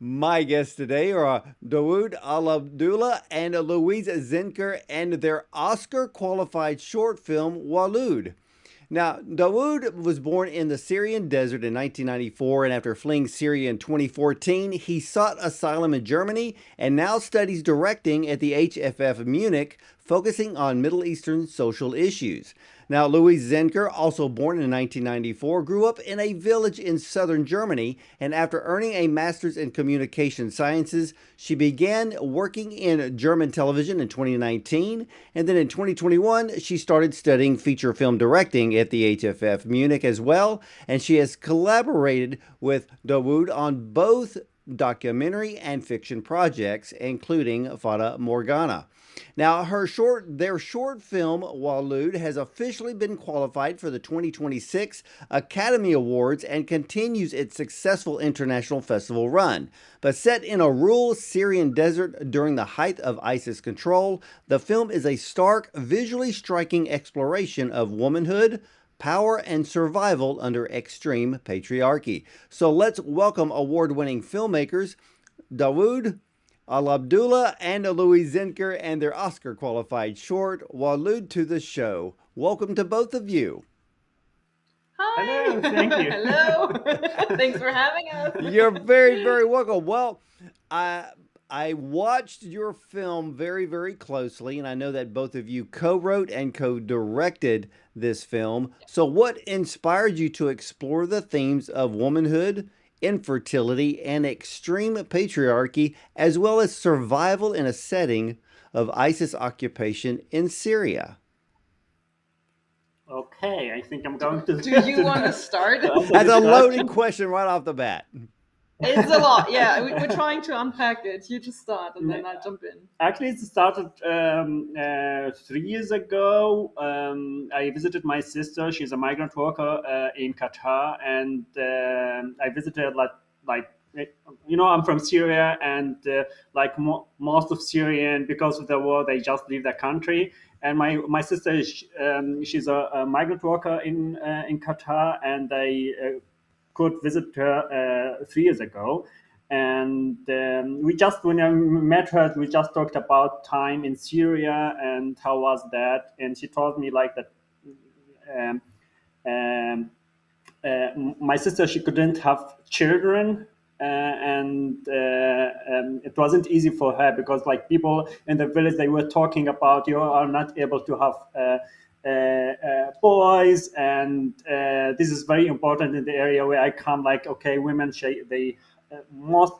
My guests today are Daood Alabdulaa and Louise Zenker and their Oscar qualified short film WALUD. Now, Daoud was born in the Syrian desert in 1994, and after fleeing Syria in 2014, he sought asylum in Germany and now studies directing at the HFF Munich, focusing on Middle Eastern social issues. Now, Louise Zenker, also born in 1994, grew up in a village in southern Germany, and after earning a master's in communication sciences, she began working in German television in 2019, and then in 2021, she started studying feature film directing at the HFF Munich as well, and she has collaborated with Dawood on both documentary and fiction projects, including Fata Morgana. Now, their short film Walud has officially been qualified for the 2026 Academy Awards and continues its successful international festival run. But set in a rural Syrian desert during the height of ISIS control, the film is a stark, visually striking exploration of womanhood, power, and survival under extreme patriarchy. So let's welcome award-winning filmmakers Dawood Alabdulaa and Louise Zenker and their Oscar qualified short, Walud, to the show. Welcome to both of you. Hi. Hello, thank you. Hello. Thanks for having us. You're very, very welcome. Well, I I watched your film very, very closely, and I know that both of you co-wrote and co-directed this film. So what inspired you to explore the themes of womanhood, infertility, and extreme patriarchy, as well as survival in a setting of ISIS occupation in Syria? Okay, I think I'm going to. Do you want to start? to answer That's this a loaded question. question right off the bat. It's a lot. Yeah, we're trying to unpack it. You just start and then I'll jump in. Actually, it started 3 years ago. I visited my sister. She's a migrant worker in Qatar, and I visited like I'm from Syria, and most of Syrian, because of the war, they just leave the country. And my sister, she's a migrant worker in Qatar, and I could visit her 3 years ago. And we just, when I met her, we just talked about time in Syria and how was that. And she told me like that um, um, my sister, she couldn't have children, and it wasn't easy for her because like people in the village, they were talking about you are not able to have boys, and this is very important in the area where I come. Like, okay, women, they most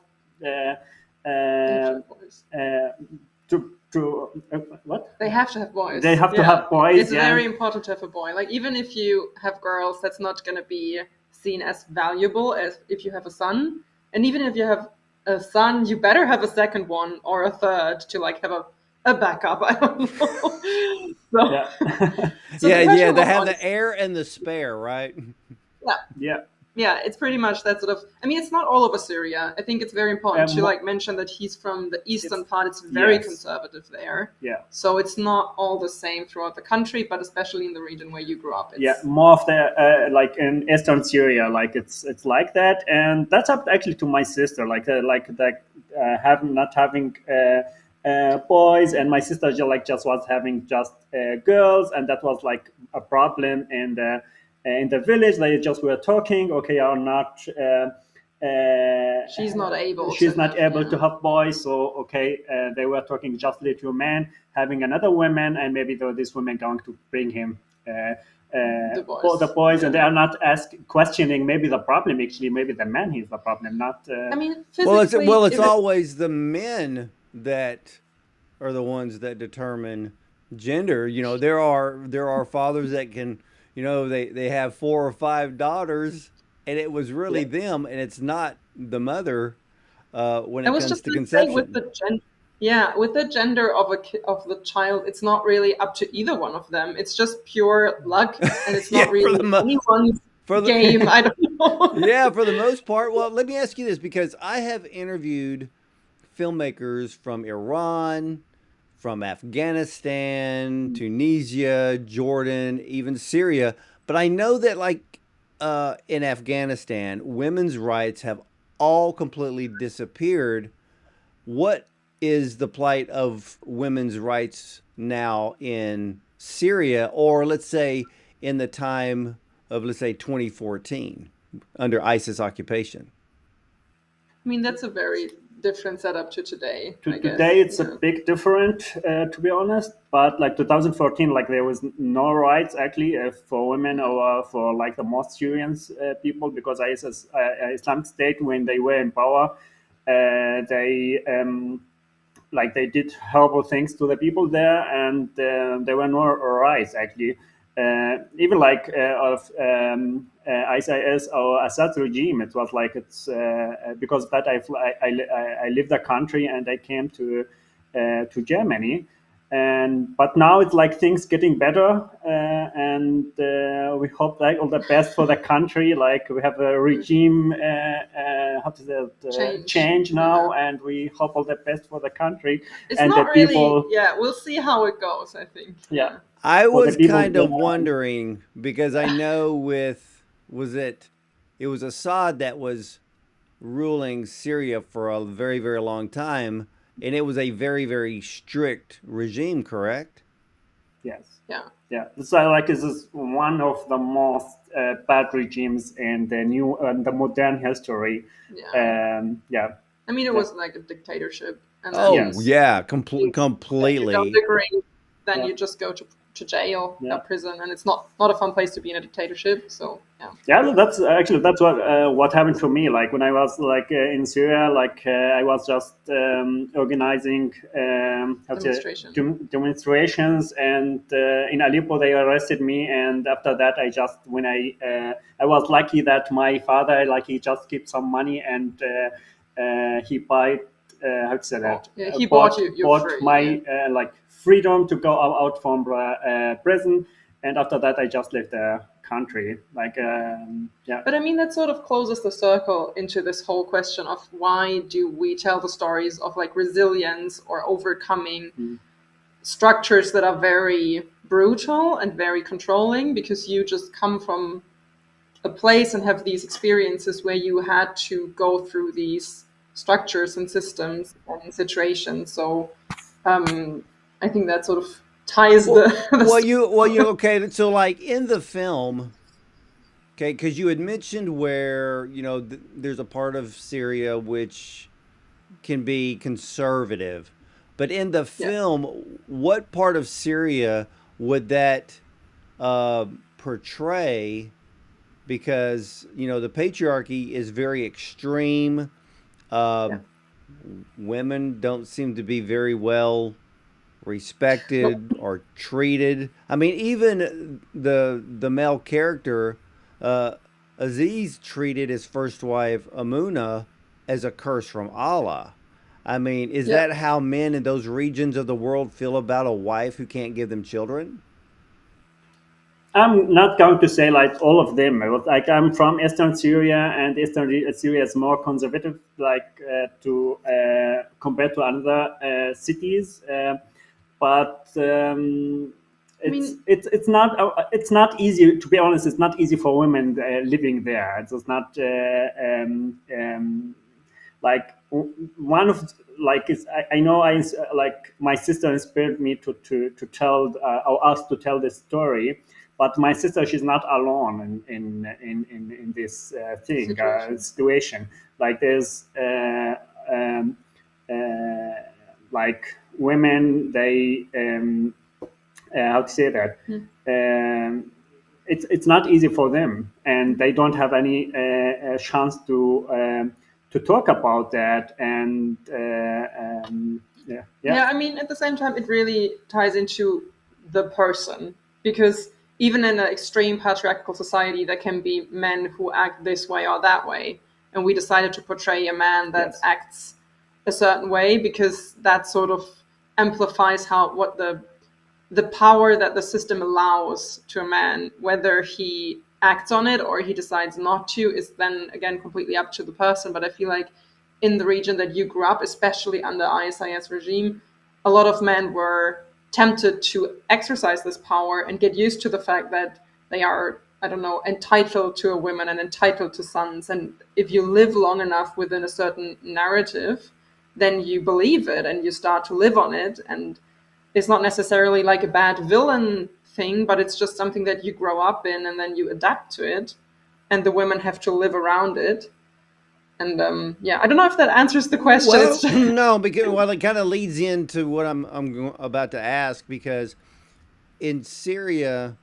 uh, They have to uh, have boys. what They have to have boys. they have to Yeah. have boys. It's very important to have a boy. Like even if you have girls, that's not going to be seen as valuable as if you have a son. And even if you have a son, you better have a second one or a third to like have a backup. I don't know. So, Yeah. so the Yeah, pressure they was have on. the heir and the spare, right? Yeah. Yeah. Yeah, it's pretty much that sort of. I mean, it's not all over Syria. I think it's very important to Mo- like mention that he's from the eastern It's part. It's very yes. conservative there, Yeah. so it's not all the same throughout the country, but especially in the region where you grew up, it's Yeah, more of the like in eastern Syria, like it's like that, and that's up actually to my sister, like that having not having boys, and my sister just was having just girls, and that was like a problem in the village. They just were talking, okay, are not. she's not able She's to not have. able Yeah. to have boys, so okay, they were talking just little man having another woman, and maybe this woman going to bring him The boys. the boys, and they Yeah. are not questioning maybe the problem. Actually, maybe the man is the problem, not. I mean, Well, it's physically, well, it's if it, always the men that are the ones that determine gender. There are fathers that can, they have four or five daughters, and it was Yeah, really them, and it's not the mother when I it was comes just to gonna say with conception. the gender. Yeah, with the gender of of the child, it's not really up to either one of them. It's just pure luck, and it's Yeah, not really anyone's for game. the I don't know. yeah, for the most part. Well, let me ask you this because I have interviewed filmmakers from Iran, from Afghanistan, Tunisia, Jordan, even Syria. But I know that, like in Afghanistan, women's rights have all completely disappeared. What is the plight of women's rights now in Syria, or let's say in the time of, let's say, 2014 under ISIS occupation? I mean, that's a very different setup to today, To I today, guess. it's a big different, to be honest. But like 2014, like there was no rights actually for women or for like the most Syrian people, because ISIS, Islamic State, when they were in power, they like they did horrible things to the people there, and there were no rights actually. Even like of ISIS or Assad regime, it was like it's because that I lived the country and I came to Germany, and but now it's like things getting better, and we hope like all the best for the country. Like we have a regime how to say it, change now, and we hope all the best for the country It's and the not really, people. yeah, we'll see how it goes, I think. Yeah, I for the was people kind there. of wondering because I know was it was Assad that was ruling Syria for a very, very long time, and it was a very, very strict regime, correct? Yes. Yeah. Yeah, so like this is one of the most bad regimes in the new the modern history. Yeah. Yeah, I mean, it yeah, was like a dictatorship, and then Oh, yes, yeah, if you don't completely. agree, then yeah, you just go to jail, yeah. prison, and it's not a fun place to be in a dictatorship. So yeah. Yeah, that's actually that's what happened to me. Like when I was like in Syria, like I was just organizing how to say, Demonstration. demonstrations, and in Aleppo they arrested me. And after that, I just when I was lucky that my father like he just kept some money, and he bought how to say Well, that yeah, he bought bought you bought free. Yeah. my like freedom to go out from prison, and after that I just left the country like yeah. But I mean, that sort of closes the circle into this whole question of why do we tell the stories of like resilience or overcoming Mm. structures that are very brutal and very controlling, because you just come from a place and have these experiences where you had to go through these structures and systems and situations. So I think that sort of ties Well, the okay. So, like in the film, okay, because you had mentioned where there's a part of Syria which can be conservative, but in the yeah. film, what part of Syria would that uh, portray? Because the patriarchy is very extreme. Uh, Yeah. Women don't seem to be very well Nope. respected or treated. I mean, even the male character, uh, Aziz treated his first wife Amuna as a curse from Allah. I mean, is Yeah. that how men in those regions of the world feel about a wife who can't give them children? I'm not going to say like all of them. Like I'm from Eastern Syria, and Eastern Syria is more conservative, like to compared to other cities. But I mean, it's not easy, to be honest. It's not easy for women living there. It's just not like one of like is I know I like my sister inspired me to tell or us to tell this story, but my sister, she's not alone in this thing situation. situation. Like there's um, uh, like women, they how to say that Hmm. it's not easy for them, and they don't have any chance to talk about that. And yeah, yeah, Yeah, I mean, at the same time, it really ties into the person, because even in an extreme patriarchal society, there can be men who act this way or that way. And we decided to portray a man that yes, acts a certain way because that sort of amplifies how what the power that the system allows to a man. Whether he acts on it or he decides not to is then again completely up to the person. But I feel like in the region that you grew up, especially under ISIS regime, a lot of men were tempted to exercise this power and get used to the fact that they are I don't know, entitled to a woman and entitled to sons. And if you live long enough within a certain narrative, then you believe it and you start to live on it. And it's not necessarily like a bad villain thing, but it's just something that you grow up in and then you adapt to it. And the women have to live around it. And yeah, I don't know if that answers the question. It's Well, just, no, because well, it kind of leads into what about to ask because in Syria,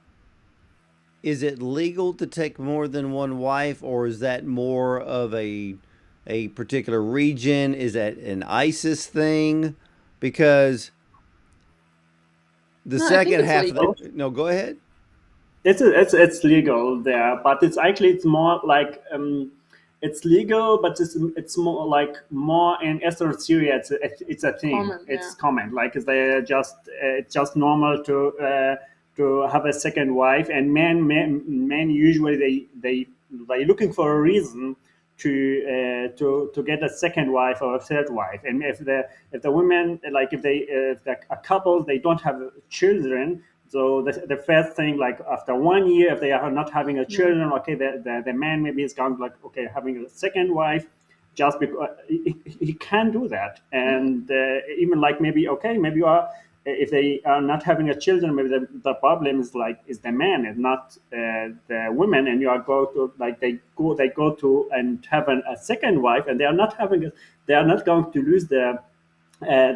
is it legal to take more than one wife, or is that more of a particular region? Is that an ISIS thing? Because the no, I think second it's half of the legal. no, go ahead. It's legal there, but it's more like it's legal, but it's more like more in Eastern Syria. It's a thing. Common, yeah. It's common. Like it's just normal to have a second wife, and men usually they looking for a reason to get a second wife or a third wife. And if the women, like if the a couple, they don't have children, so the first thing, like after 1 year, if they are not having a Yeah. children, okay, the man maybe is going like, okay, having a second wife, just because he can do that. And even like maybe, okay, maybe you are, if they are not having a children, maybe the problem is like is the man and not the women, and you are go to like they go to and have a second wife, and they are not having they are not going to lose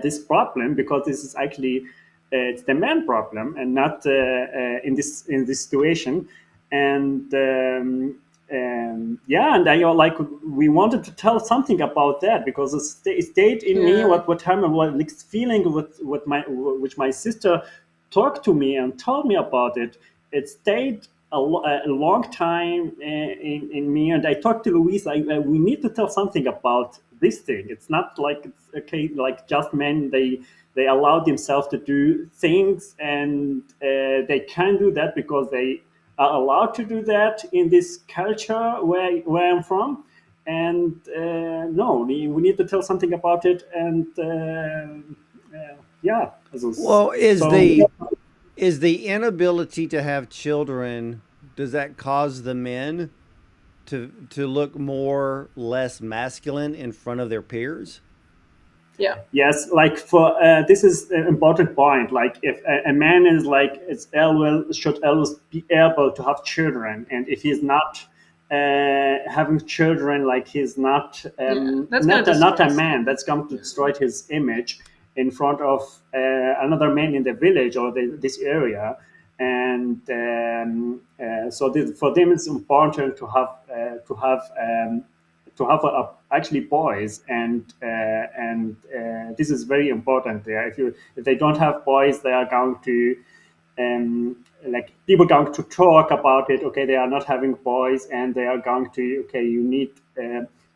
this problem, because this is actually it's the man problem and not in this situation. And yeah, and I like we wanted to tell something about that, because it stayed in me Yeah. what happened, what this feeling with my which my sister talked to me and told me about it. It stayed a long time in me, and I talked to Louise. We need to tell something about this thing. It's not like it's okay, like just men. They allow themselves to do things, and they can do that because they are allowed to do that in this culture where I'm from. And no, we need to tell something about it. And yeah, Well, so is the inability to have children, does that cause the men to look more less masculine in front of their peers? Yeah. yes, like for this is an important point. Like if a man is like it's always should always be able to have children, and if he's not having children, like he's Yeah. That's gonna not a destroy man. some. That's going to destroy his image in front of another man in the village or this area. And so for them it's important to have actually boys. And this is very important there. If they don't have boys, they are going to like people going to talk about it. Okay, they are not having boys, and they are going to, okay, you need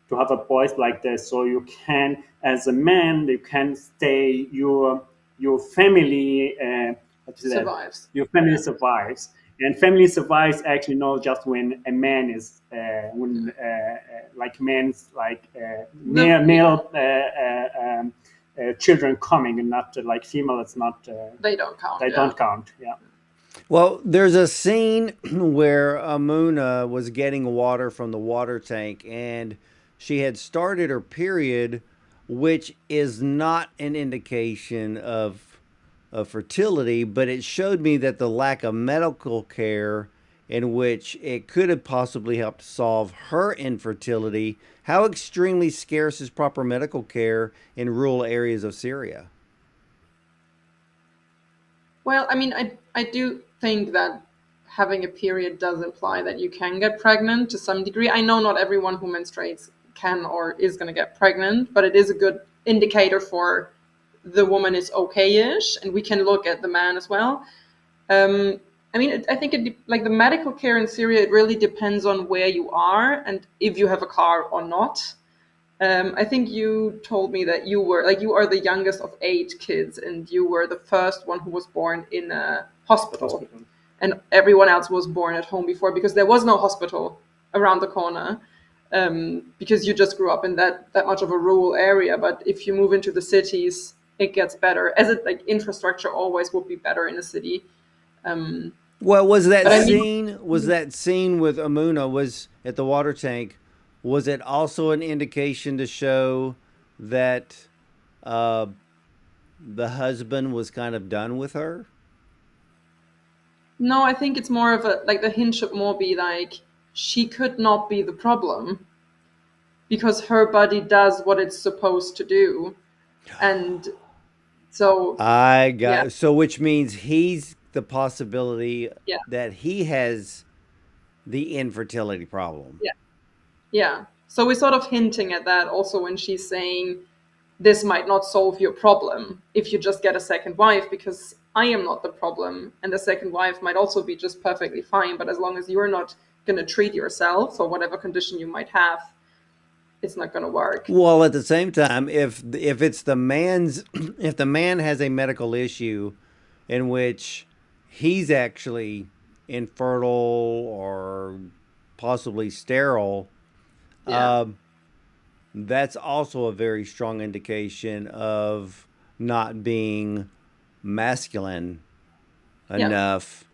to have a boys like this, so you can, as a man, you can stay your family. What is that? Survives. Your family survives. And family survives actually not just when a man is when like men's like Yeah. male children coming, and not like female. It's not They don't count. they Yeah. don't count. Yeah. Well, there's a scene where Amuna was getting water from the water tank and she had started her period, which is not an indication of fertility, but it showed me that the lack of medical care in which it could have possibly helped solve her infertility. How extremely scarce is proper medical care in rural areas of Syria? Well, I mean, I do think that having a period does imply that you can get pregnant to some degree. I know not everyone who menstruates can or is going to get pregnant, but it is a good indicator for the woman is okay-ish, and we can look at the man as well. I mean, I think like the medical care in Syria, it really depends on where you are and if you have a car or not. I think you told me that you are the youngest of 8 kids, and you were the first one who was born in a hospital, Hospital. and everyone else was born at home before because there was no hospital around the corner. Because you just grew up in that much of a rural area. But if you move into the cities, it gets better. As it like infrastructure always would be better in a city. Well, was that But I mean, scene? Was that scene with Amuna was at the water tank? Was it also an indication to show that uh, the husband was kind of done with her? no, I think it's more of a like the hint should more be like she could not be the problem because her body does what it's supposed to do. And so, I yeah, got so, which means he's the possibility yeah, that he has the infertility problem. yeah, yeah. So we're sort of hinting at that also when she's saying, this might not solve your problem if you just get a second wife, because I am not the problem. And the second wife might also be just perfectly fine. But as long as you're not going to treat yourself for whatever condition you might have, it's not going to work. Well, at the same time, if it's the man's if the man has a medical issue in which he's actually infertile or possibly sterile, Yeah. um, that's also a very strong indication of not being masculine Yeah. enough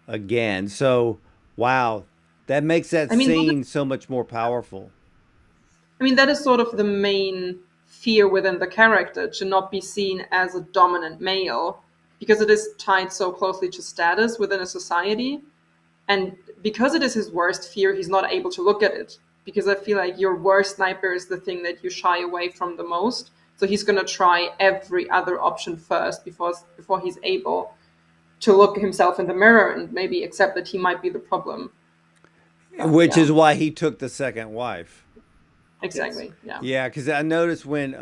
again. So, wow, that makes that I mean, scene so much more powerful. that is sort of the main fear within the character, to not be seen as a dominant male, because it is tied so closely to status within a society. And because it is his worst fear, he's not able to look at it. Because I feel like your worst nightmare is the thing that you shy away from the most. So he's gonna try every other option first before he's able to look himself in the mirror and maybe accept that he might be the problem. But Which yeah, is why he took the second wife. Yes. exactly. Yeah. Yeah, because I noticed when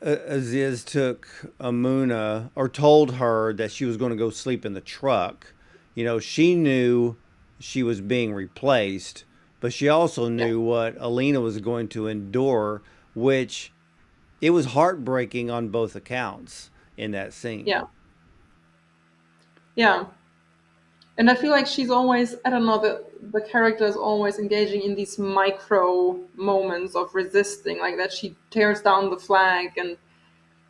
Aziz took Amuna or told her that she was going to go sleep in the truck, she knew she was being replaced, but she also Yeah. knew what Alina was going to endure, which it was heartbreaking on both accounts in that scene. Yeah. Yeah. And I feel like she's always, I don't know, the character is always engaging in these micro moments of resisting, like that she tears down the flag, and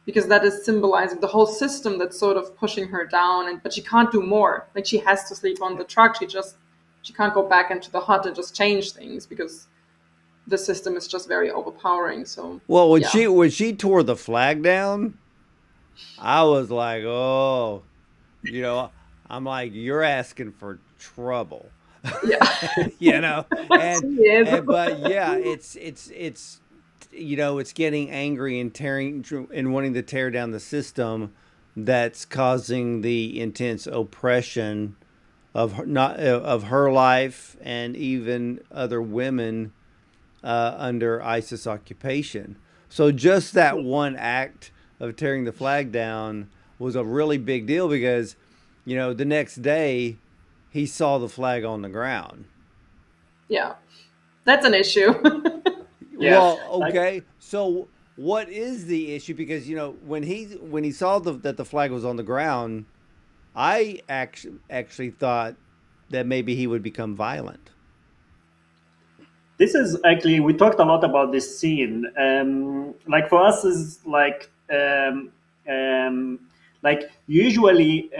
because that is symbolizing the whole system that's sort of pushing her down, and but she can't do more. Like she has to sleep on the truck. She can't go back into the hut and just change things because the system is just very overpowering. So Well, when yeah. she tore the flag down, I was like, oh, you know, I'm like, you're asking for trouble. Yeah. you know, She and is. and but yeah, it's it's getting angry and tearing and wanting to tear down the system that's causing the intense oppression of her, not of her life and even other women under ISIS occupation. So just that one act of tearing the flag down was a really big deal because, the next day he saw the flag on the ground. Yeah. That's an issue. Yes. Well, Like okay. So what is the issue? Because when he saw that the flag was on the ground, I actually thought that maybe he would become violent. this is actually we talked a lot about this scene. Like for us is um, like usually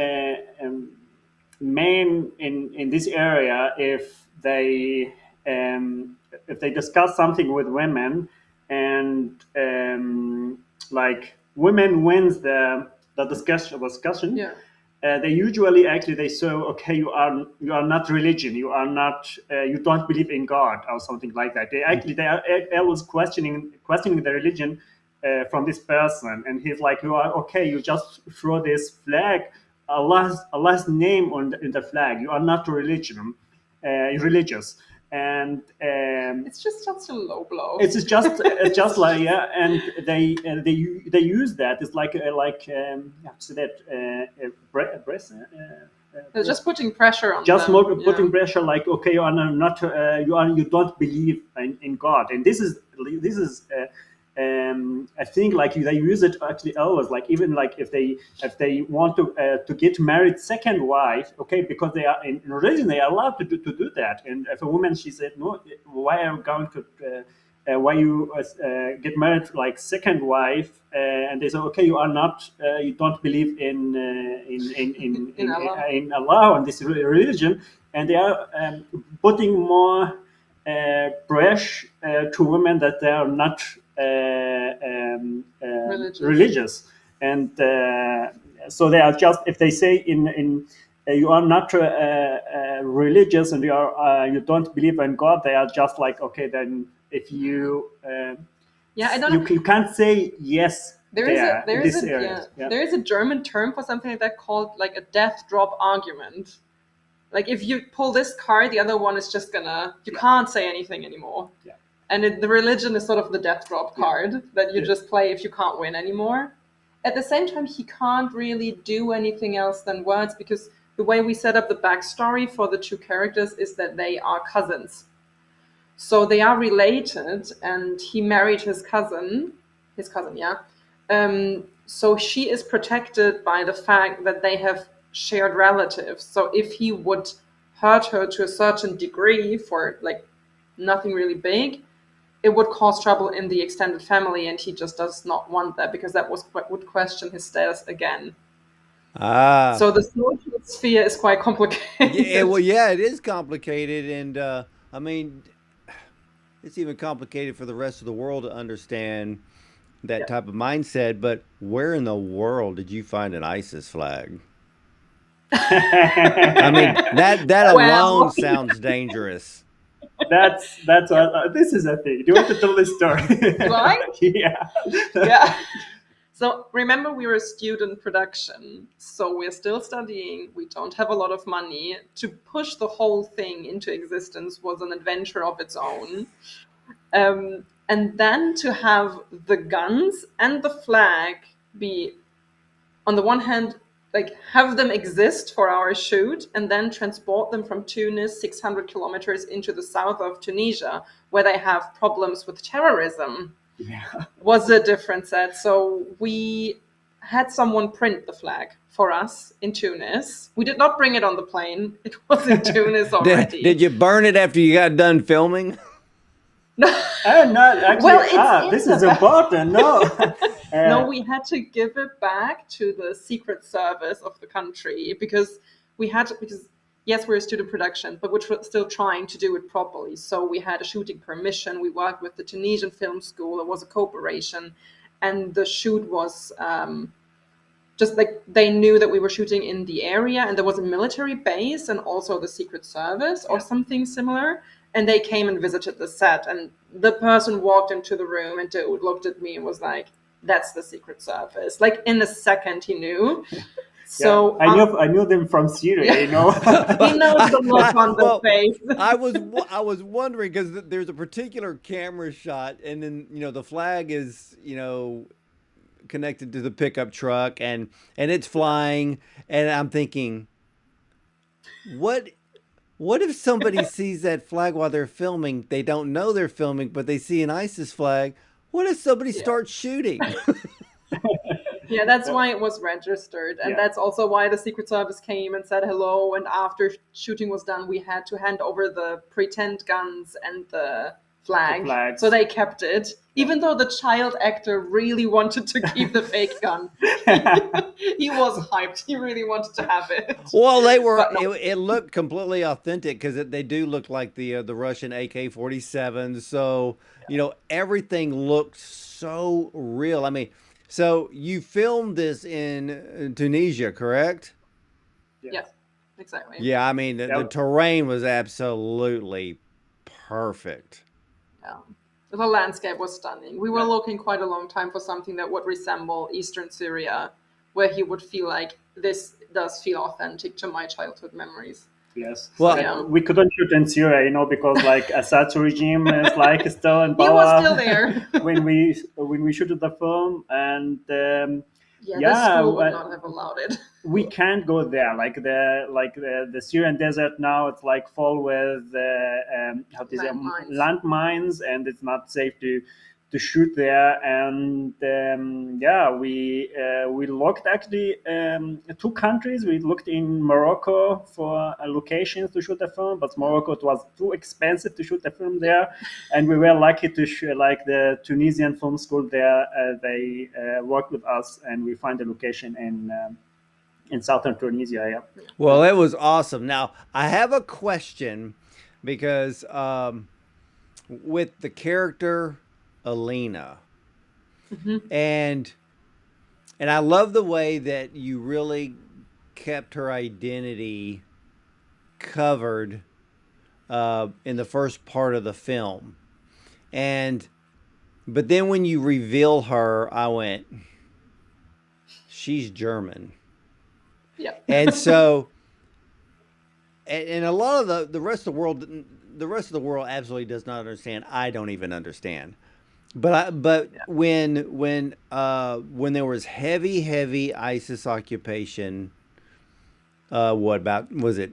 men in this area, if they discuss something with women, and like women wins the discussion, Yeah. they usually actually they say, okay, you are not religion, you are not you don't believe in God or something like that. They are always questioning the religion from this person, and he's like, you are okay, you just throw this flag, Allah's name in the flag, you are not religious. And It's just such a low blow. it's just like, yeah, and they use that. It's like how to say that, They're just putting pressure on just them. more Yeah. putting pressure, like, okay, you are not you don't believe in God. And this is I think like they use it actually always, like even like if they want to get married second wife, okay, because they are in religion, they are allowed to do that. And if a woman, she said no, why are you going why you get married like second wife, and they say, okay, you are not, you don't believe In Allah. in Allah and this religion, and they are putting more pressure to women that they are not Religious. religious, and so they are just, if they say in you are not religious and you don't believe in God, they are just like, okay, then if you Yeah, I don't know. you can't say yes There is there a there in is this a area. Yeah. there is a German term for something like that called like a death drop argument. Like if you pull this card, the other one is just gonna you can't say anything anymore. Yeah. And the religion is sort of the death drop card that you just play if you can't win anymore. At the same time, he can't really do anything else than words, because the way we set up the backstory for the two characters is that they are cousins. So they are related, and he married his cousin, yeah. So she is protected by the fact that they have shared relatives. So if he would hurt her to a certain degree for like nothing really big, it would cause trouble in the extended family, and he just does not want that, because that would question his status again. Ah, So the social sphere is quite yeah. complicated. Well, yeah, it is complicated, and I mean, it's even complicated for the rest of the world to understand that Yeah. type of mindset. But where in the world did you find an ISIS flag? I mean, that alone Well, sounds dangerous. That's what this is a thing. Do you want to tell this story? do I? Yeah. Yeah. So remember, we were student production, so we're still studying. We don't have a lot of money. To push the whole thing into existence was an adventure of its own. And then to have the guns and the flag be, on the one hand, like have them exist for our shoot, and then transport them from Tunis 600 kilometers into the south of Tunisia, where they have problems with terrorism, Yeah. was a different set. So we had someone print the flag for us in Tunis. We did not bring it on the plane. It was in Tunis Did already. you burn it after you got done filming? And not actually. Well, it's This in is the back. important. No. No, we had to give it back to the Secret Service of the country, because because yes, we're a student production, but we're still trying to do it properly. So we had a shooting permission. We worked with the Tunisian Film School. It was a cooperation, and the shoot was just like they knew that we were shooting in the area, and there was a military base and also the Secret Service or something similar. And they came and visited the set, and the person walked into the room, and Daoud looked at me and was like, "That's the Secret Service." Like in a second, he knew. Yeah, So I knew them from Syria. You know. he knows the look on the Well, face. I was wondering because there's a particular camera shot, and then the flag is connected to the pickup truck, and it's flying, and I'm thinking, what what if somebody sees that flag while they're filming? They don't know they're filming, but they see an ISIS flag. What if somebody Yeah. starts shooting? Yeah, that's why it was registered. And Yeah. that's also why the Secret Service came and said hello. And after shooting was done, we had to hand over the pretend guns and the flag. The flags. So they kept it, even though the child actor really wanted to keep the fake gun. He was hyped. He really wanted to have it. Well, they were. But no. It looked completely authentic because they do look like the Russian AK-47. So everything looked so real. I mean, so you filmed this in Tunisia, correct? Yeah, exactly. Yeah, I mean the terrain was absolutely perfect. Yeah. The landscape was stunning. We were looking quite a long time for something that would resemble Eastern Syria, where he would feel like this does feel authentic to my childhood memories. Yes. Well, Yeah. We couldn't shoot in Syria, because like Assad's regime is like still in power. He was still there. when we shooted the film, and the school would not have allowed it. we can't go there. Like the Syrian desert now, it's like full with how to say Landmines. landmines, and it's not safe to to shoot there, and yeah, we looked actually two countries. We looked in Morocco for locations to shoot the film, but Morocco, it was too expensive to shoot the film there, and we were lucky to shoot, like the Tunisian film school there. They worked with us, and we find a location in southern Tunisia. Yeah. Well, that was awesome. Now, I have a question because with the character Alina, and I love the way that you really kept her identity covered in the first part of the film. And but then when you reveal her, I went, she's German. Yeah. And so and a lot of the rest of the rest of the world absolutely does not understand. I don't even understand. But Yeah. when there was heavy ISIS occupation, what about was it?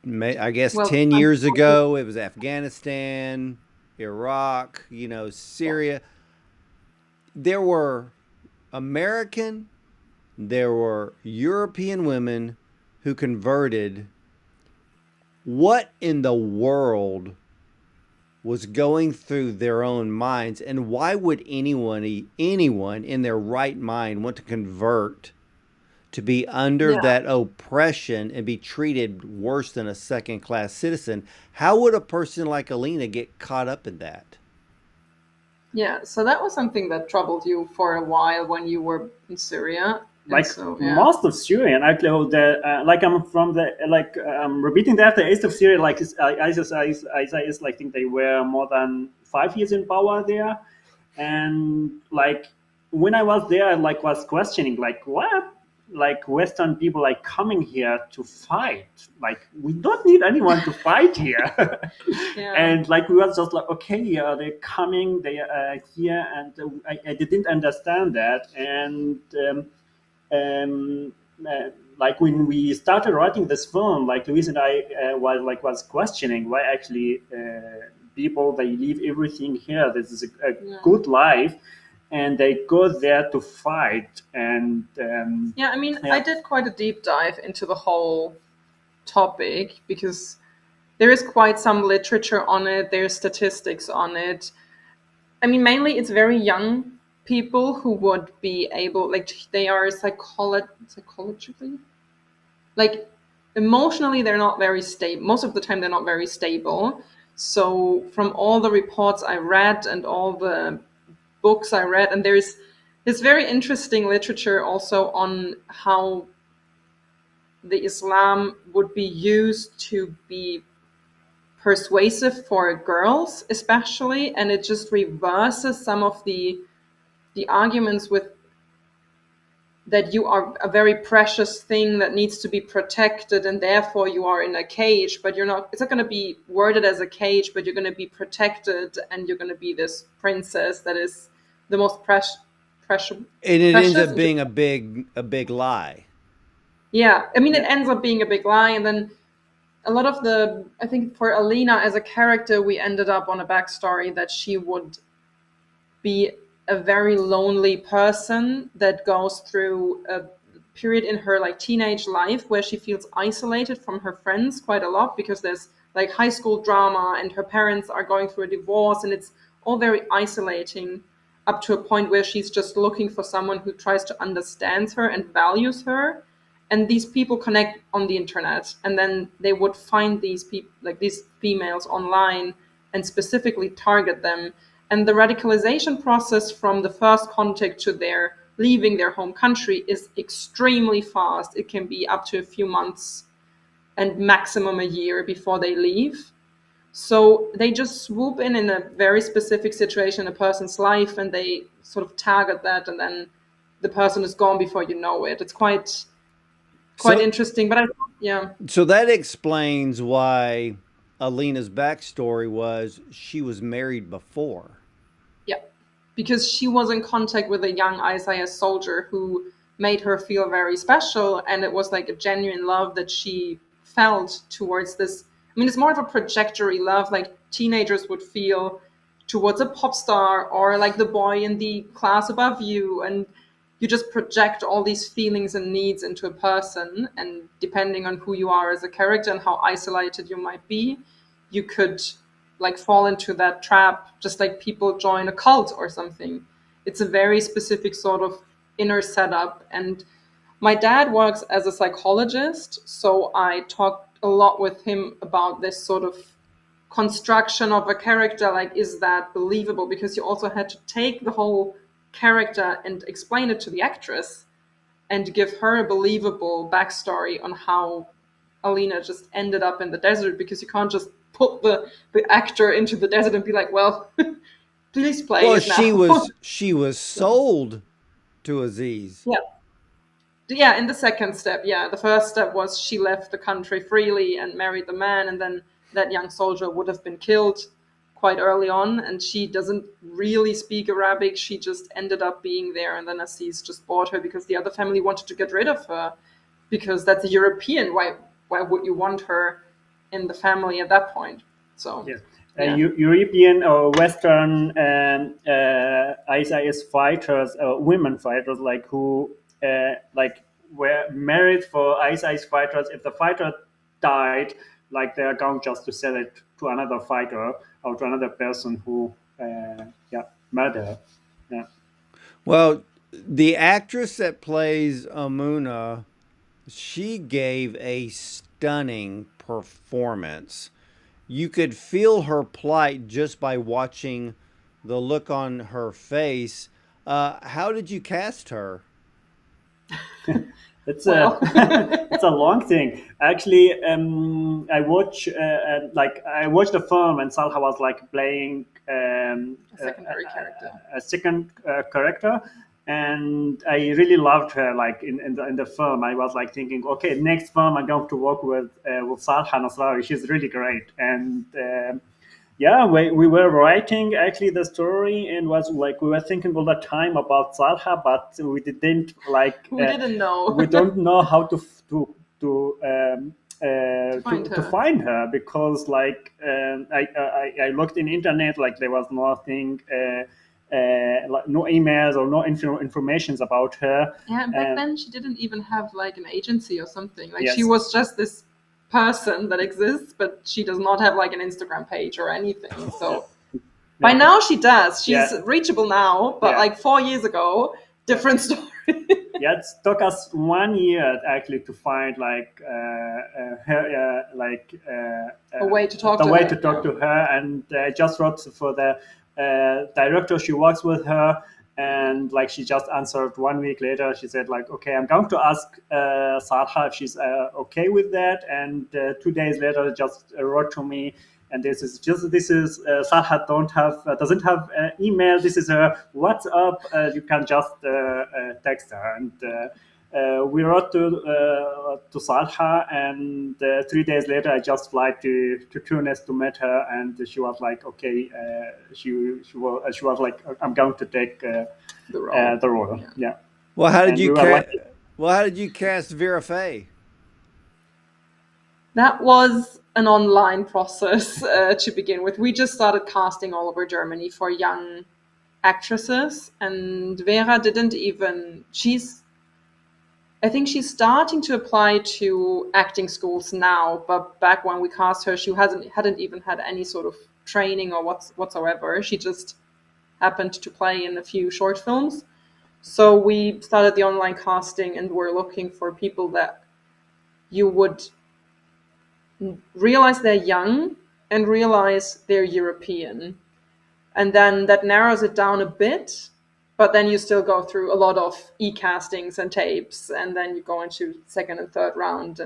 I guess Well, 10 years ago, it was Afghanistan, Iraq, yeah. Syria. There were American, there were European women who converted. What in the world was going through their own minds, and why would anyone in their right mind want to convert to be under Yeah. that oppression and be treated worse than a second class citizen? How would a person like Alina get caught up in that? Yeah. So that was something that troubled you for a while when you were in Syria. And Like so, yeah. most of Syrian, actually, like I'm from the like repeating that the east of Syria, like ISIS, like think they were more than 5 years in power there, and like when I was there, I like was questioning like what, like Western people like coming here to fight, like we don't need anyone to fight here. Yeah. And like we was just like okay, yeah, they're coming, they are here, and I didn't understand that, and um, uh, like when we started writing this film, like Louise and I was questioning why actually people they leave everything here. This is a Yeah. good life, and they go there to fight. And Yeah. I mean, I yeah, did quite a deep dive into the whole topic because there is quite some literature on it. There's statistics on it. I mean, mainly it's very young people who would be able, like, they are psychologically, like, emotionally, they're not very stable. Most of the time, they're not very stable. So, from all the reports I read and all the books I read, and there's this very interesting literature also on how the Islam would be used to be persuasive for girls especially, and it just reverses some of the arguments with that you are a very precious thing that needs to be protected and therefore you are in a cage, but you're not, it's not going to be worded as a cage, but you're going to be protected and you're going to be this princess that is the most precious And it ends precious. up being a big lie. Yeah, I mean, it yeah, ends up being a big lie. And then a lot of I think for Alina as a character, we ended up on a backstory that she would be a very lonely person that goes through a period in her like teenage life where she feels isolated from her friends quite a lot because there's like high school drama and her parents are going through a divorce and it's all very isolating up to a point where she's just looking for someone who tries to understand her and values her. And these people connect on the internet, and then they would find these people, like these females online, and specifically target them. And the radicalization process from the first contact to their leaving their home country is extremely fast. It can be up to a few months and maximum a year before they leave. So they just swoop in a very specific situation in a person's life and they sort of target that, and then the person is gone before you know it. It's quite So interesting. But yeah, so that explains why Alina's backstory was she was married before. yeah, because she was in contact with a young ISIS soldier who made her feel very special, and it was like a genuine love that she felt towards this. I mean, it's more of a projectory love, like teenagers would feel towards a pop star or like the boy in the class above you, and you just project all these feelings and needs into a person, and depending on who you are as a character and how isolated you might be, you could like fall into that trap, just like people join a cult or something. It's a very specific sort of inner setup. And my dad works as a psychologist, so I talked a lot with him about this sort of construction of a character. Like, is that believable? Because you also had to take the whole character and explain it to the actress and give her a believable backstory on how Alina just ended up in the desert, because you can't just put the actor into the desert and be like, well, please play Well, it now. she was So, sold to Aziz. yeah. Yeah, in the second step, yeah. The first step was she left the country freely and married the man, and then that young soldier would have been killed quite early on, and she doesn't really speak Arabic. She just ended up being there, and then Aziz just bought her because the other family wanted to get rid of her, because that's a European. Why would you want her in the family at that point? So, Yes. yeah. European or Western ISIS fighters, women fighters, like who like were married for ISIS fighters. If the fighter died, like they are going just to sell it to another fighter or to another person who, yeah, murder. Yeah. Well, the actress that plays Amuna, she gave a stunning performance. You could feel her plight just by watching the look on her face. How did you cast her? It's a Well, it's a long thing. Actually, I watched the film and Salha was like playing a secondary character. a second character, and I really loved her. Like in the film, I was like thinking, okay, next film I'm going to work with Salha Nasrawi. She's really great, and yeah, we were writing actually the story and was like we were thinking all the time about Salha, but we didn't like We didn't know we don't know how to to find to her. find her because like I looked in internet, like there was nothing like no emails or no informations about her. Yeah, and back uh, then she didn't even have like an agency or something. Like, she yes. was just this person that exists, but she does not have like an Instagram page or anything. Yeah. So by Yeah. now she does. She's Yeah. reachable now, but Yeah. like 4 years ago, Yeah. different story. Yeah, it took us 1 year actually to find like her, A way to talk the to way her. to talk Yeah. to her, and I just wrote for the director. She works with her, and like she just answered 1 week later. She said like, okay, I'm going to ask Sarha if she's okay with that, and 2 days later just wrote to me. And this is Sarha don't have doesn't have email. This is her WhatsApp. You can just text her, and we wrote to Salha, and 3 days later I just fly to Tunis to meet her, and she was like, okay, she was like, I'm going to take The role. the role, Yeah. yeah, Well, how did and you we were ca- lucky. Well, how did you cast Vera Faye? That was an online process to begin with. We just started casting all over Germany for young actresses, and Vera didn't even. I think she's starting to apply to acting schools now, but back when we cast her, she hadn't even had any sort of training or whatsoever. She just happened to play in a few short films. So we started the online casting, and we're looking for people that you would realize they're young and realize they're European. And then that narrows it down a bit, but then you still go through a lot of e-castings and tapes, and then you go into second and third round.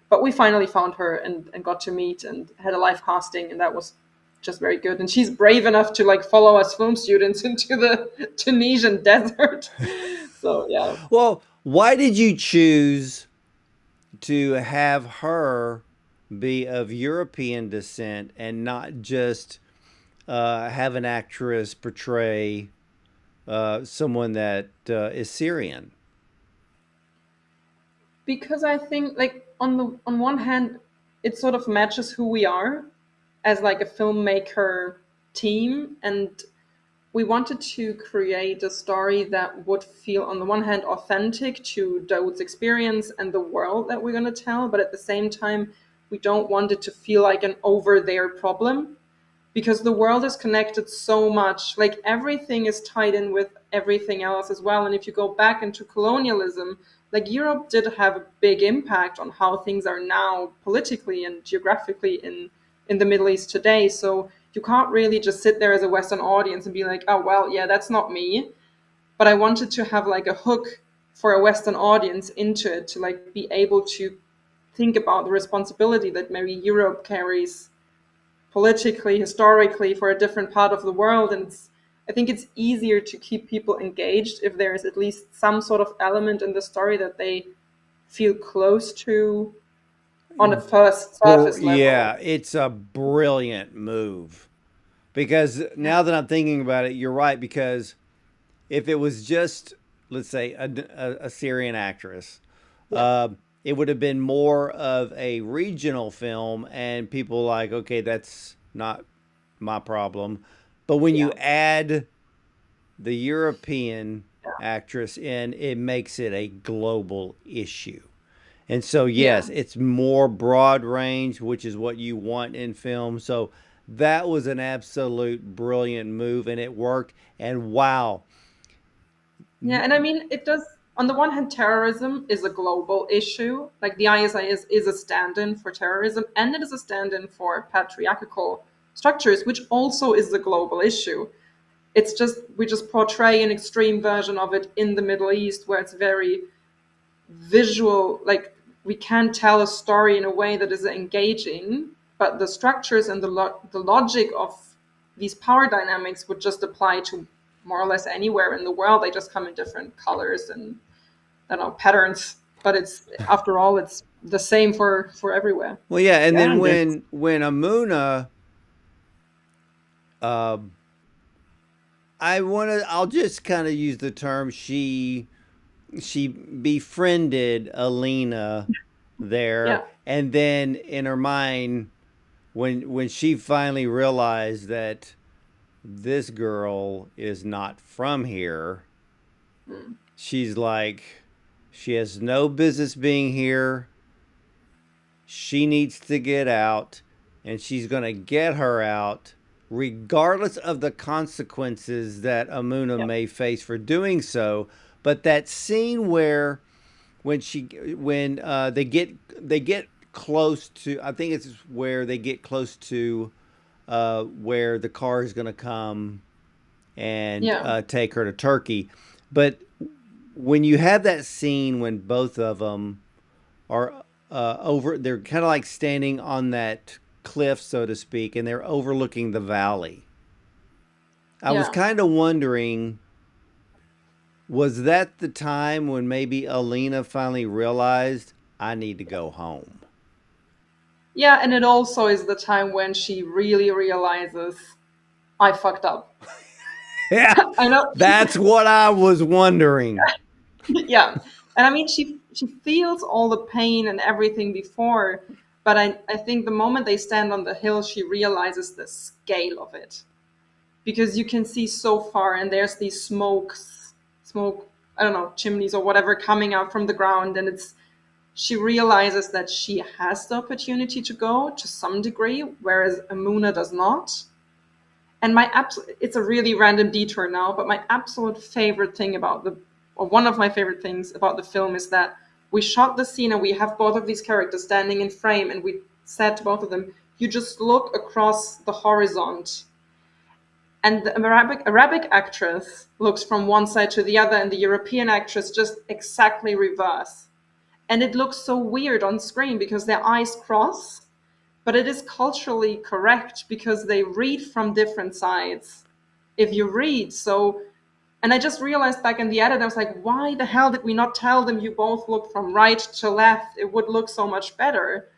But we finally found her and got to meet and had a live casting, and that was just very good. And she's brave enough to like follow us film students into the Tunisian desert. So yeah. Well, why did you choose to have her be of European descent and not just have an actress portray someone that is Syrian? Because I think like on one hand, it sort of matches who we are as like a filmmaker team, and we wanted to create a story that would feel, on the one hand, authentic to Daood's experience and the world that we're going to tell, but at the same time, we don't want it to feel like an over there problem, because the world is connected so much. Like everything is tied in with everything else as well. And if you go back into colonialism, like Europe did have a big impact on how things are now politically and geographically in the Middle East today. So you can't really just sit there as a Western audience and be like, oh well, yeah, that's not me. But I wanted to have like a hook for a Western audience into it, to like be able to think about the responsibility that maybe Europe carries politically, historically, for a different part of the world. And I think it's easier to keep people engaged if there is at least some sort of element in the story that they feel close to on a first surface level. Yeah, it's a brilliant move. Because now that I'm thinking about it, you're right. Because if it was just, let's say, a Syrian actress, Yeah, uh, it would have been more of a regional film, and people like, okay, that's not my problem. But when you yeah, add the European actress in, it makes it a global issue. And so, yeah. yes, it's more broad range, which is what you want in film. So that was an absolute brilliant move, and it worked. And wow, Yeah, and I mean, it does. On the one hand, terrorism is a global issue. Like the ISIS is a stand-in for terrorism, and it is a stand-in for patriarchal structures, which also is a global issue. It's just we just portray an extreme version of it in the Middle East, where it's very visual. Like we can tell a story in a way that is engaging, but the structures and the logic of these power dynamics would just apply to more or less anywhere in the world. They just come in different colors and I don't know, patterns, but it's, after all, it's the same for everywhere. well, yeah. And Yeah, then and that's when Amuna, uh, I'll just kind of use the term, she befriended Alina there, Yeah, and then in her mind, when she finally realized that this girl is not from here, she's like, she has no business being here. She needs to get out, and she's going to get her out regardless of the consequences that Amuna yeah, may face for doing so. But that scene where when they get close to, I think it's where they get close to where the car is going to come and yeah, take her to Turkey. But when you have that scene when both of them are they're kind of like standing on that cliff, so to speak, and they're overlooking the valley. I was yeah. kind of wondering, was that the time when maybe Alina finally realized I need to go home? Yeah, and it also is the time when she really realizes I fucked up. Yeah, I know. that's what I was wondering. Yeah, and I mean, she feels all the pain and everything before, but I think the moment they stand on the hill, she realizes the scale of it, because you can see so far, and there's these smoke, I don't know, chimneys or whatever coming out from the ground, and it's, she realizes that she has the opportunity to go to some degree, whereas Amuna does not. And it's a really random detour now, but my absolute favorite thing about or one of my favorite things about the film is that we shot the scene and we have both of these characters standing in frame, and we said to both of them, you just look across the horizon, and the Arabic actress looks from one side to the other, and the European actress just exactly reverse. And it looks so weird on screen because their eyes cross, but it is culturally correct because they read from different sides. If you read, so, and I just realized back in the edit, I was like, why the hell did we not tell them you both look from right to left? It would look so much better,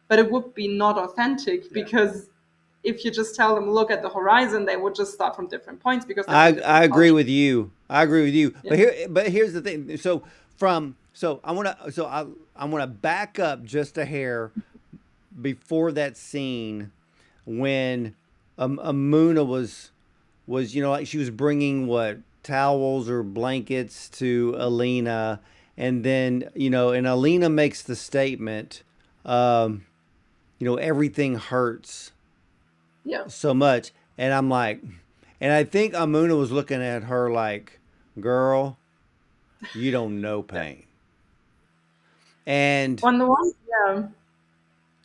but it would be not authentic, yeah. because if you just tell them look at the horizon, they would just start from different points because they're from I different agree cultures. with you. I agree with you. Yeah, But here's the thing. So I want to back up just a hair before that scene when Amuna was like she was bringing what towels or blankets to Alina, and then and Alina makes the statement, um, everything hurts Yeah. so much, and I'm like, and I think Amuna was looking at her like, girl, you don't know Yeah. pain, and On the one, yeah.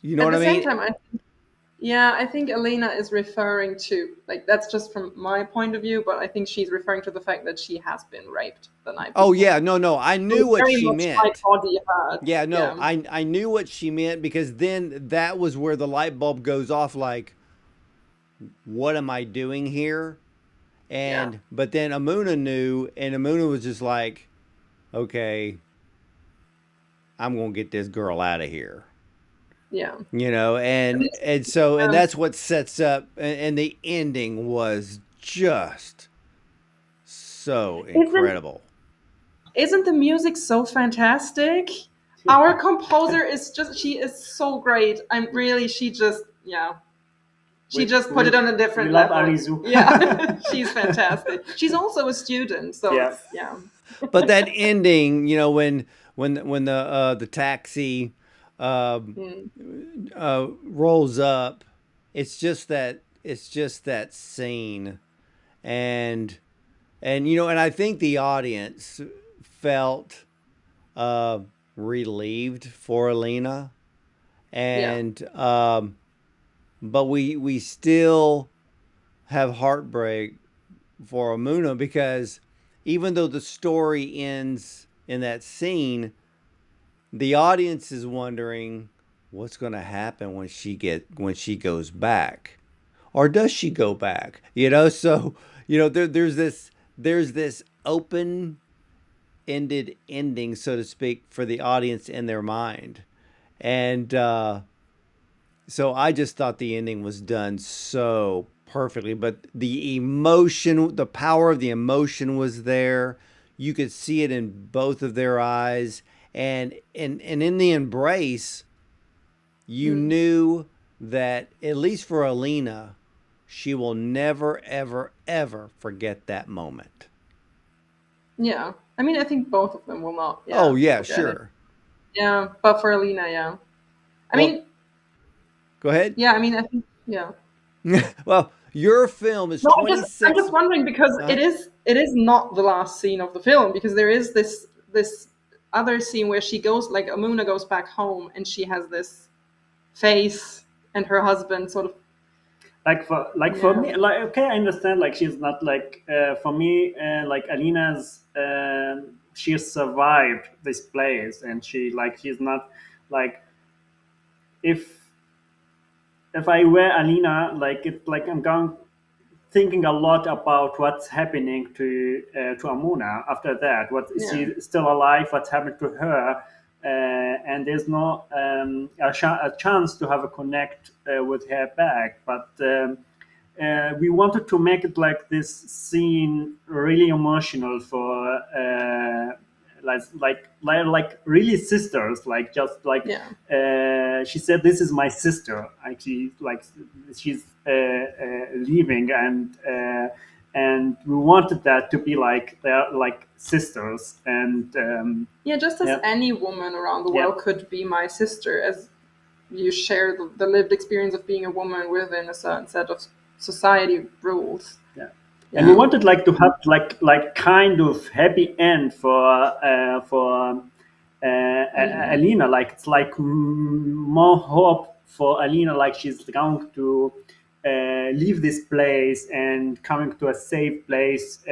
you know At what the I same mean? time, I think Elena is referring to, like, that's just from my point of view, but I think she's referring to the fact that she has been raped the night Oh yeah, before. no, I So knew it's what very she much my meant. body hurt. Yeah, no, Yeah. I knew what she meant because then that was where the light bulb goes off like, what am I doing here? Yeah. And but then Amuna knew and Amuna was just like, okay, I'm going to get this girl out of here. Yeah. And Um, that's what sets up and the ending was just so isn't incredible. isn't the music so fantastic? Our composer is just, she is so great. I'm really, she just, yeah. She we, just put we, it on a we different love level. Arizu. Yeah. She's fantastic. She's also a student, so Yeah. it's, yeah. But that ending, when the taxi um, Mm. rolls up, it's just that scene, and and I think the audience felt uh, relieved for Alina, Yeah. and but we still have heartbreak for Amuna because even though the story ends in that scene, the audience is wondering what's going to happen when she goes back, or does she go back? So there's this open ended ending, so to speak, for the audience in their mind, and so I just thought the ending was done so perfectly, but the emotion, the power of the emotion was there. You could see it in both of their eyes, and in the embrace, you Mm. knew that at least for Alina, she will never, ever, ever forget that moment. Yeah. I mean, I think both of them will not, Oh yeah, yeah, forget it. sure. Yeah. But for Alina, yeah. I Well, mean, go ahead. yeah, I mean, I think, yeah. Well, your film is No, I'm just 26. wondering because Huh? it is not the last scene of the film, because there is this other scene where she goes, like, Amuna goes back home and she has this face and her husband sort of, For yeah. me, like, okay, I understand, like, she's not like, for me, like, Alina's, she has survived this place, and she's not like, if I were Alina, like, it like I'm going thinking a lot about what's happening to Amuna after that. What, is Yeah. she still alive? What's happened to her? And there's no a chance to have a connect with her back. But we wanted to make it like this scene really emotional for like really sisters, like, just like, Yeah. she said, this is my sister, actually, like, she's leaving, and we wanted that to be like they're like sisters, and Yeah, just as yeah, any woman around the yeah, world could be my sister, as you share the lived experience of being a woman within a certain set of society rules. yeah. And we Yeah. wanted like to have like kind of happy end for Mm. Alina. Like, it's like, more hope for Alina. Like, she's going to leave this place and coming to a safe place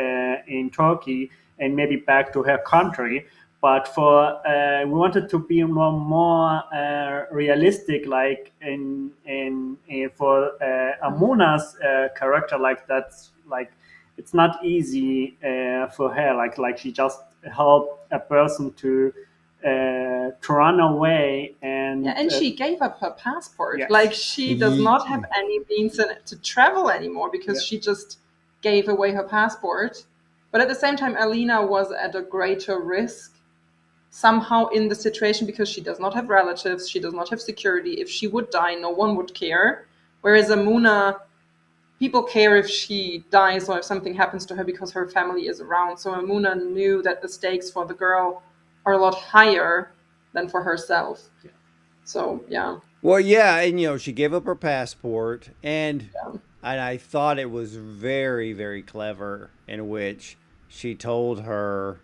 in Turkey, and maybe back to her country. But for we wanted to be more realistic, like in for Amuna's character, like, that's like, it's not easy for her, like she just helped a person to run away, Yeah, and and she gave up her passport. yes, Like, she does not have Ye- any means to travel anymore yeah, because she just gave away her passport. But at the same time, Alina was at a greater risk somehow in the situation because she does not have relatives, she does not have security. If she would die, no one would care. Whereas Amuna, people care if she dies or if something happens to her because her family is around. So Amuna knew that the stakes for the girl are a lot higher than for herself. Yeah. So yeah. Well, yeah, and she gave up her passport, Yeah. and I thought it was very, very clever in which she told her,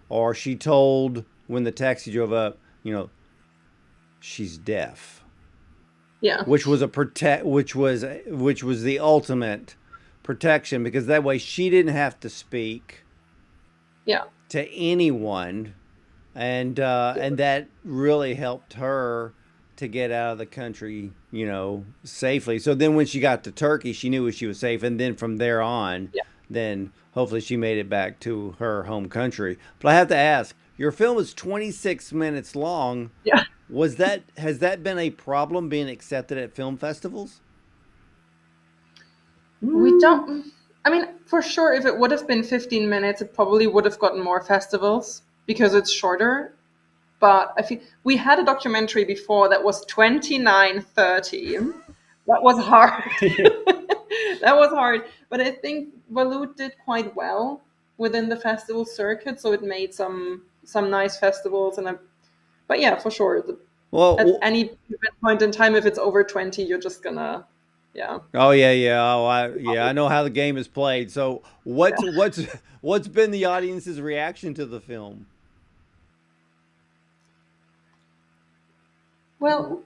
or she told when the taxi drove up, she's deaf, Yeah. which was which was the ultimate protection, because that way she didn't have to speak Yeah. to anyone, and that really helped her to get out of the country, safely. So then when she got to Turkey, she knew she was safe, and then from there on, Yeah. then hopefully she made it back to her home country. But I have to ask, your film is 26 minutes long. Yeah. Has that been a problem being accepted at film festivals? We don't. I mean, for sure, if it would have been 15 minutes, it probably would have gotten more festivals because it's shorter. But I feel we had a documentary before that was 29:30. That was hard. That was hard. But I think WALUD did quite well within the festival circuit, so it made some nice festivals. But yeah, for sure, at Well, any given point in time, if it's over 20, you're just gonna, yeah. oh yeah, yeah. Oh, I know how the game is played. So what's been the audience's reaction to the film? Well,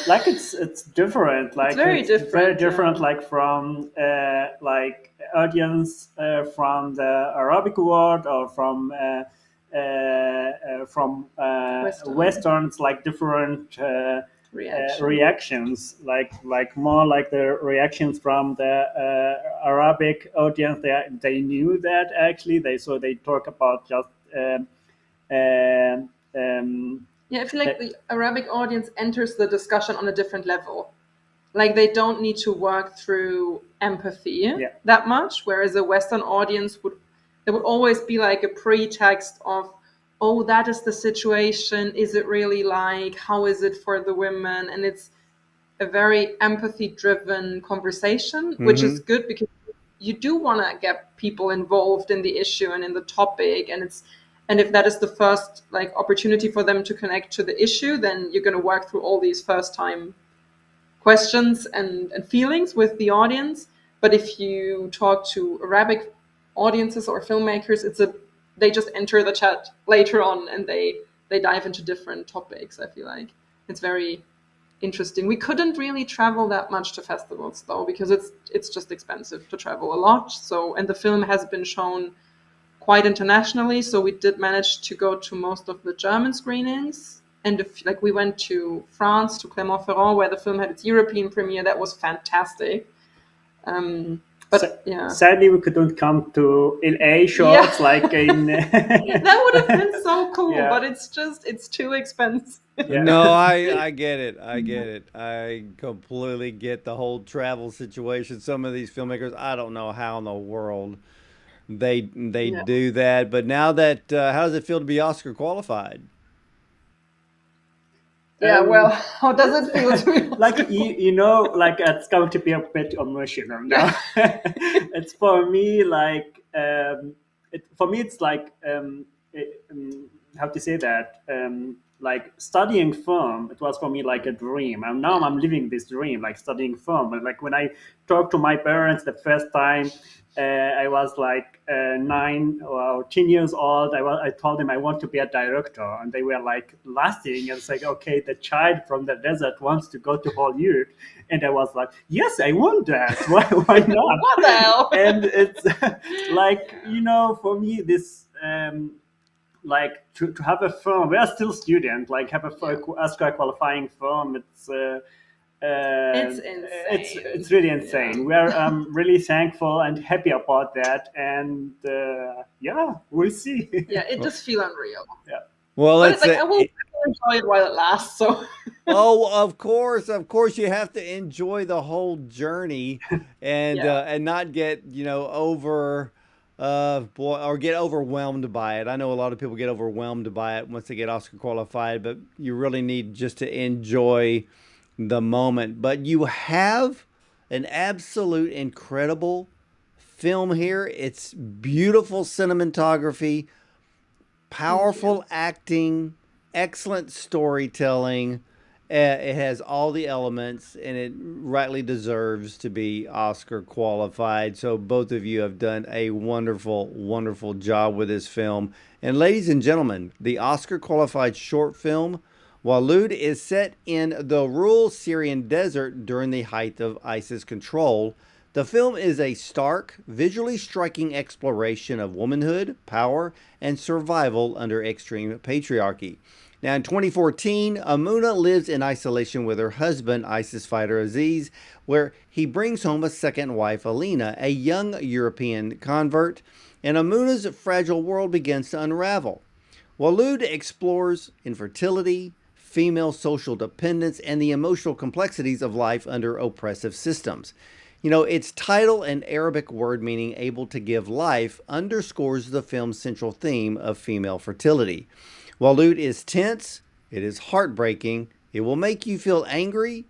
Like it's different. it's Like very it's very different. different. Yeah. Like from like audience from the Arabic world or from Western Westerns. Like different reaction. reactions. Like more like the reactions from the Arabic audience. They knew that actually. They talk about just. Um, um, Yeah, I feel like the Arabic audience enters the discussion on a different level. Like they don't need to work through empathy yeah. that much, whereas a Western audience would there would always be like a pretext of, oh, that is the situation. Is it really like? How is it for the women? And it's a very empathy driven conversation, which is Mm-hmm. good because you do want to get people involved in the issue and in the topic, and if that is the first like opportunity for them to connect to the issue, then you're going to work through all these first time questions and feelings with the audience. But if you talk to Arabic audiences or filmmakers, they just enter the chat later on and they dive into different topics. I feel like it's very interesting. We couldn't really travel that much to festivals though, because it's just expensive to travel a lot. So, and the film has been shown quite internationally, so we did manage to go to most of the German screenings. And like we went to France, to Clermont-Ferrand, where the film had its European premiere. That was fantastic. Um, but yeah, Sadly, we couldn't come to LA yeah, shorts like in. that would have been so cool. Yeah, But it's too expensive. yeah. No, I get it. I get it. I completely get the whole travel situation. Some of these filmmakers, I don't know how in the world they Yeah. do that. But now that how does it feel to be Oscar qualified? Yeah. Well, how does it feel It's to be like Oscar? like it's going to be a bit emotional now. Yeah. It's for me like for me it's like how to say that like studying film. It was for me like a dream, and now I'm living this dream, like studying film. And like when I talked to my parents the first time, I was like 9 or 10 years old. I told them I want to be a director, and they were like laughing. And it's like, okay, the child from the desert wants to go to Hollywood, and I was like, yes, I want that. Why not? What the hell? And it's like for me this. Like to have a film, we are still student. Like have a Yeah. Oscar qualifying film. It's It's insane. really Yeah. insane. We are really thankful and happy about that, and yeah, we'll see. Yeah, it does feel unreal. Yeah, Well, But it's like I will enjoy it while it lasts. So oh, of course, you have to enjoy the whole journey, yeah, and not get over or get overwhelmed by it. I know a lot of people get overwhelmed by it once they get Oscar qualified, but you really need just to enjoy the moment. But you have an absolute incredible film here. It's beautiful cinematography, Thank you. powerful acting, excellent storytelling. It has all the elements, and it rightly deserves to be Oscar qualified. So both of you have done a wonderful, wonderful job with this film. And ladies and gentlemen, the Oscar qualified short film WALUD is set in the rural Syrian desert during the height of ISIS control. The film is a stark, visually striking exploration of womanhood, power, and survival under extreme patriarchy. Now, in 2014, Amuna lives in isolation with her husband, ISIS fighter Aziz, where he brings home a second wife, Alina, a young European convert, and Amuna's fragile world begins to unravel. WALUD explores infertility, female social dependence, and the emotional complexities of life under oppressive systems. You know, its title, an Arabic word meaning able to give life, underscores the film's central theme of female fertility. WALUD is tense, it is heartbreaking, it will make you feel angry,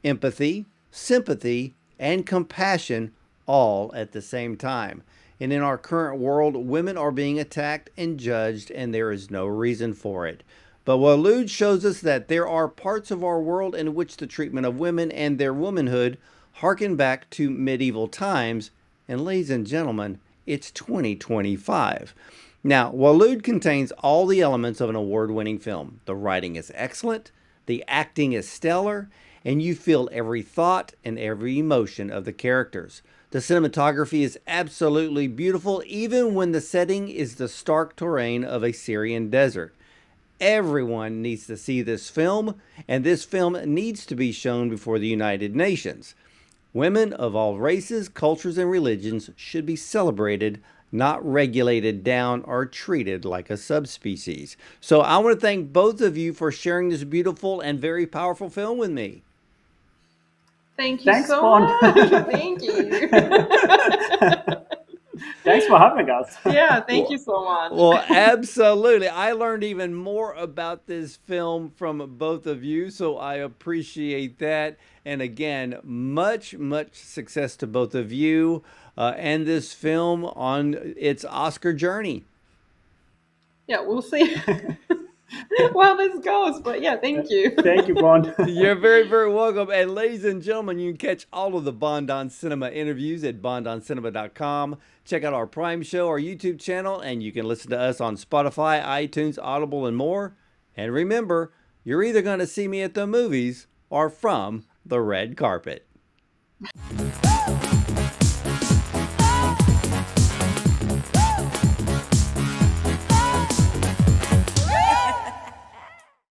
empathy, sympathy, and compassion all at the same time. And in our current world, women are being attacked and judged, and there is no reason for it. But WALUD shows us that there are parts of our world in which the treatment of women and their womanhood harken back to medieval times. And ladies and gentlemen, it's 2025. Now, WALUD contains all the elements of an award-winning film. The writing is excellent, the acting is stellar, and you feel every thought and every emotion of the characters. The cinematography is absolutely beautiful, even when the setting is the stark terrain of a Syrian desert. Everyone needs to see this film, and this film needs to be shown before the United Nations. Women of all races, cultures, and religions should be celebrated, not regulated down or treated like a subspecies. So I want to thank both of you for sharing this beautiful and very powerful film with me. Thank you Thanks, so Bond. much. Thank you. Thanks for having us. Yeah, thank you so much. Well, absolutely. I learned even more about this film from both of you, so I appreciate that. And again, much, much success to both of you and this film on its Oscar journey. Yeah, we'll see well this goes, but yeah, thank you. Thank you, Bond. You're very, very welcome. And ladies and gentlemen, you can catch all of the Bond on Cinema interviews at bondoncinema.com. Check out our Prime show, our YouTube channel, and you can listen to us on Spotify, iTunes, Audible, and more. And remember, you're either going to see me at the movies or from the red carpet.